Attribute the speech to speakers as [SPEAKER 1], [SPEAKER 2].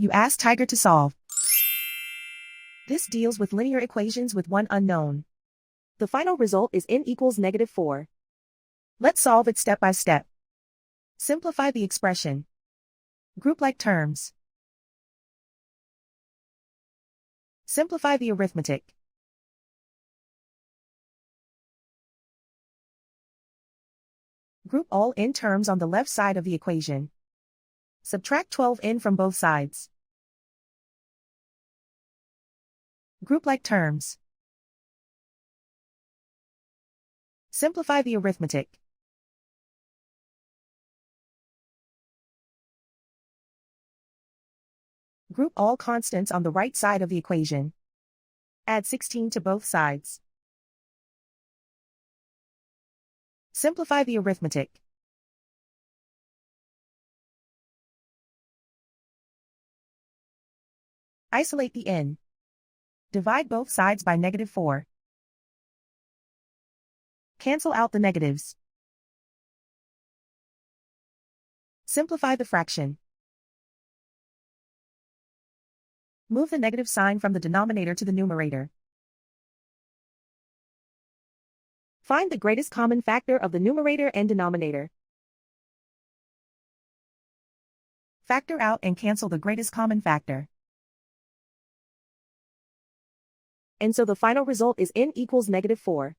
[SPEAKER 1] You ask Tiger to solve. This deals with linear equations with one unknown. The final result is n equals -4. Let's solve it step by step. Simplify the expression. Group like terms. Simplify the arithmetic. Group all n terms on the left side of the equation. Subtract 12n from both sides. Group like terms. Simplify the arithmetic. Group all constants on the right side of the equation. Add 16 to both sides. Simplify the arithmetic. Isolate the n. Divide both sides by -4. Cancel out the negatives. Simplify the fraction. Move the negative sign from the denominator to the numerator. Find the greatest common factor of the numerator and denominator. Factor out and cancel the greatest common factor. And so the final result is n equals -4.